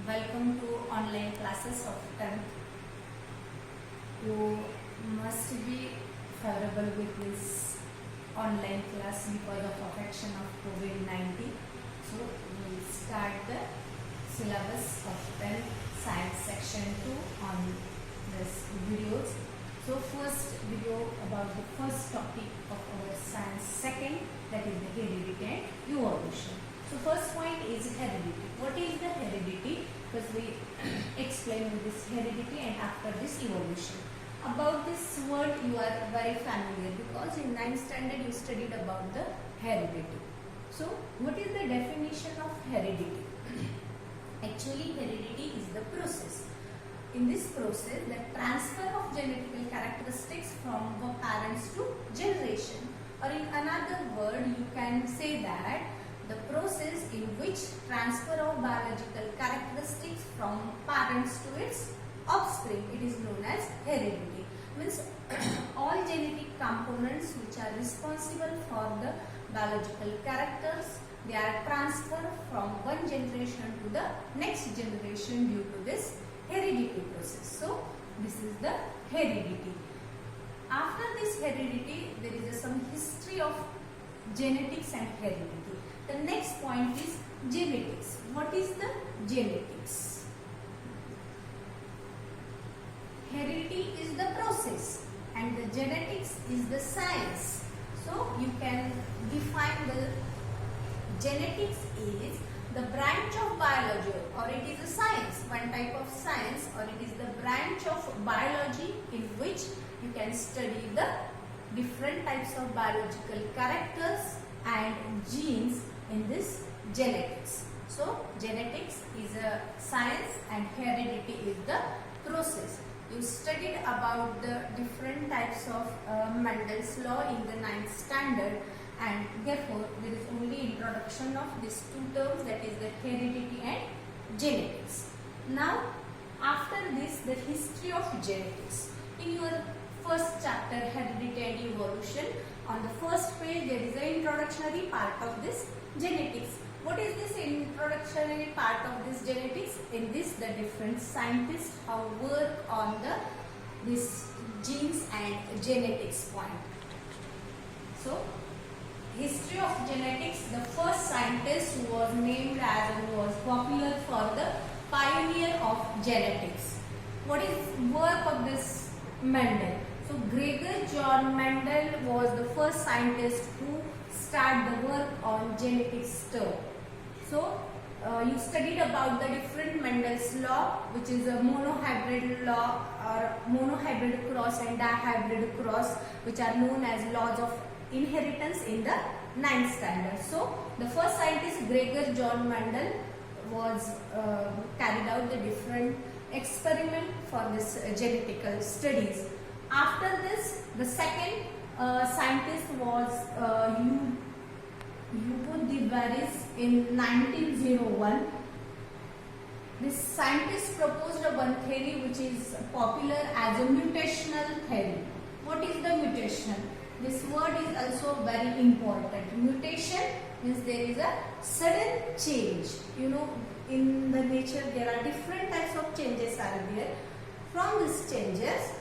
Welcome to online classes of 10th. You must be favorable with this online class because of affection of COVID-19. So we will start the syllabus of 10th science section 2 on this videos. So first video about the first topic of our science second, that is the heredity and evolution. So first point is heredity. What is the heredity? First we explain this heredity and after this evolution. About this word you are very familiar because in 9th standard you studied about the heredity. So what is the definition of heredity? Actually heredity is the process. In this process, the transfer of genetical characteristics from the parents to generation, or in another word you can say that the process in which transfer of biological characteristics from parents to its offspring, it is known as heredity. Means all genetic components which are responsible for the biological characters, they are transferred from one generation to the next generation due to this heredity process. So this is the heredity. After this heredity, there is some history of genetics and heredity. The next point is genetics. What is the genetics? Heredity is the process and the genetics is the science. So you can define the genetics is the branch of biology, or it is a science, one type of science, or it is the branch of biology in which you can study the different types of biological characters and genes in this genetics. So genetics is a science and heredity is the process. You studied about the different types of Mendel's law in the 9th standard, and therefore there is only introduction of these two terms, that is the heredity and genetics. Now after this, the history of genetics. In your first chapter, heredity and evolution, on the first page there is an introductory part of this genetics. What is this introductory part of this genetics? In this, the different scientists have worked on this genes and genetics point. So history of genetics, the first scientist who was named as and was popular for the pioneer of genetics. What is work of this Mendel? So Gregor John Mendel was the first scientist who started the work on genetics term. So you studied about the different Mendel's law, which is a monohybrid law or monohybrid cross and dihybrid cross, which are known as laws of inheritance in the 9th standard. So the first scientist Gregor John Mendel was carried out the different experiment for this genetical studies. After this, the second scientist was Hugo de Varis in 1901. This scientist proposed one theory which is popular as a mutational theory. What is the mutation? This word is also very important. Mutation means there is a sudden change. You know, in the nature there are different types of changes are there. From these changes,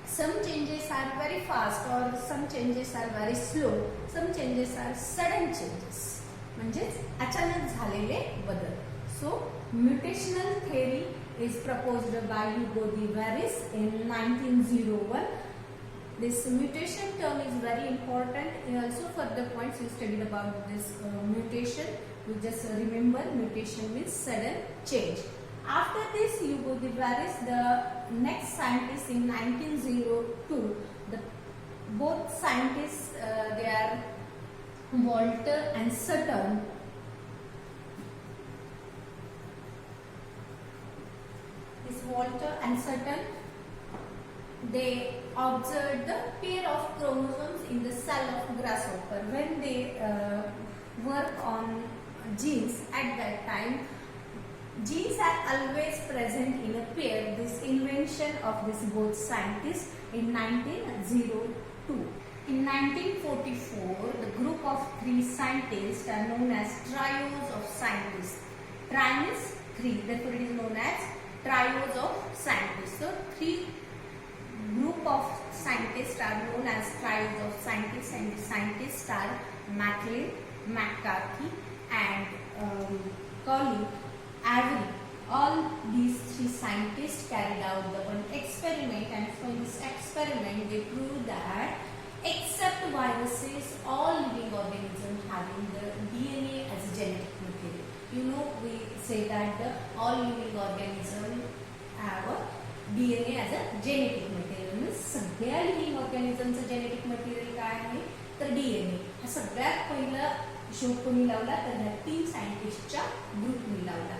some changes are very fast or some changes are very slow. Some changes are sudden changes. म्हणजेच अचानक झालेले बदल. So mutational theory is proposed by Hugo de Varis in 1901. This mutation term is very important. Also further points you studied about this mutation. You just remember mutation means sudden change. After this, Hugo de Varis, the next scientist in 1902, both scientists they are Walter and Sutton. This Walter and Sutton, they observed the pair of chromosomes in the cell of grasshopper. When they work on genes at that time, genes are always present in a pair. This invention of this both scientists in 1902. In 1944, the group of 3 scientists are known as trios of scientists. Trinis three. Therefore, it is known as trios of scientists. So, three group of scientists are known as trios of scientists, and the scientists are Maclean, McCarthy, and Colin Avery. All these three scientists carried out the one experiment, and from this experiment they proved that except viruses, all living organisms having the DNA as a genetic material. You know, we say that all living organisms have a DNA as a genetic material. Means सगळ्या living ऑर्गॅनिझमचं genetic material काय आहे तर DNA. हा सगळ्यात पहिला शोध कोणी लावला तर ह्या तीन सायंटिस्टच्या ग्रुपने लावला.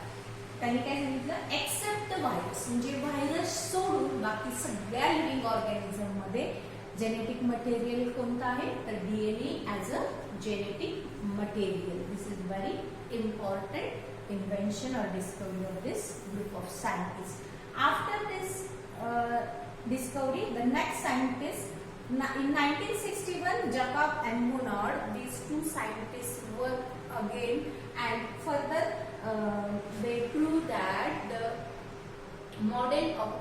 त्यांनी काय सांगितलं एक्सेप्ट द व्हायरस, म्हणजे व्हायरस सोडून बाकी सगळ्या लिव्हिंग ऑर्गॅनिझम मध्ये जेनेटिक मटेरियल कोणतं आहे तर DNA as a genetic material. This is very important invention or discovery of this group of scientists. After this discovery, the next scientist in 1961, Jacob and Monod, these two scientists worked again, and further they proved that the model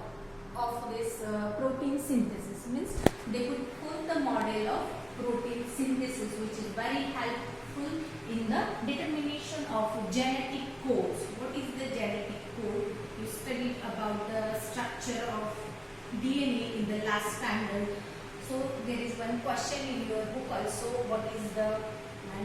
of this protein synthesis, means they could put the model of protein synthesis, which is very helpful in the determination of genetic codes. What is the genetic code? You studied about the structure of DNA in the last standard. So there is one question in your book also. What is the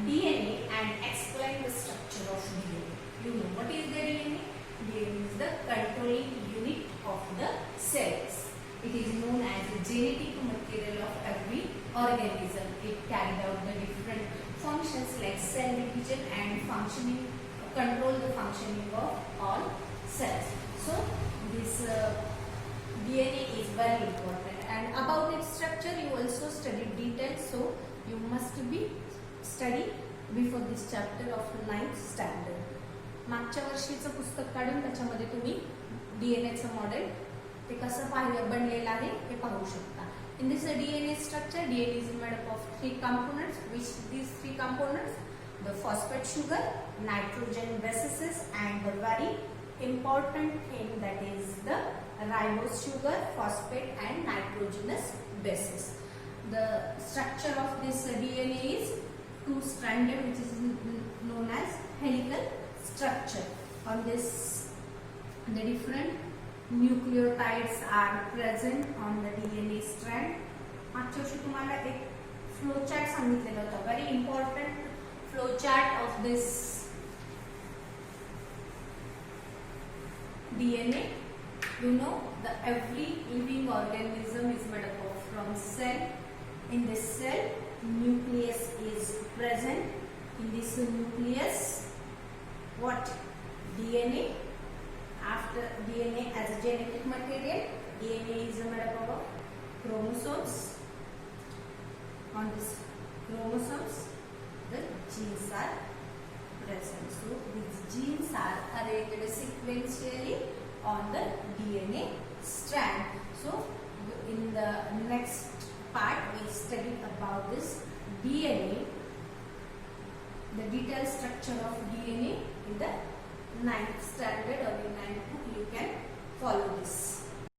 DNA, and explain the structure of DNA. You know what is the DNA? DNA is the controlling unit of the cells. It is known as the genetic material of every organism. It carried out the different functions like cell division and functioning, control the functioning of all cells. So this DNA is very important, and about its structure you also studied details, so you must be study before this chapter of 9th standard. मागच्या वर्षीचं पुस्तक काढून त्याच्यामध्ये तुम्ही डीएनएचं model ते कसं बनलेलं आहे हे पाहू शकता. In this DNA structure, DNA is made up of three components. Which these three components? The phosphate sugar, nitrogen bases, and the very important thing, that is the ribose sugar, phosphate, and nitrogenous bases. The structure of this DNA is two-stranded, which is known as helical structure. On this, the different nucleotides are present on the DNA strand. मागच्या वर्षी तुम्हाला एक flow chart सांगितलेला होता. Very important flow chart of this DNA. You know, the every living organism is made up of from cell. In this cell, nucleus is present. In this nucleus, what? DNA. After DNA as a genetic material, DNA is made up of chromosomes. On this chromosomes, the genes are present. So these genes are arranged sequentially on the DNA strand. So in the next part, we studied about this DNA, the detailed structure of DNA in the 9th standard or in 9th book. You can follow this.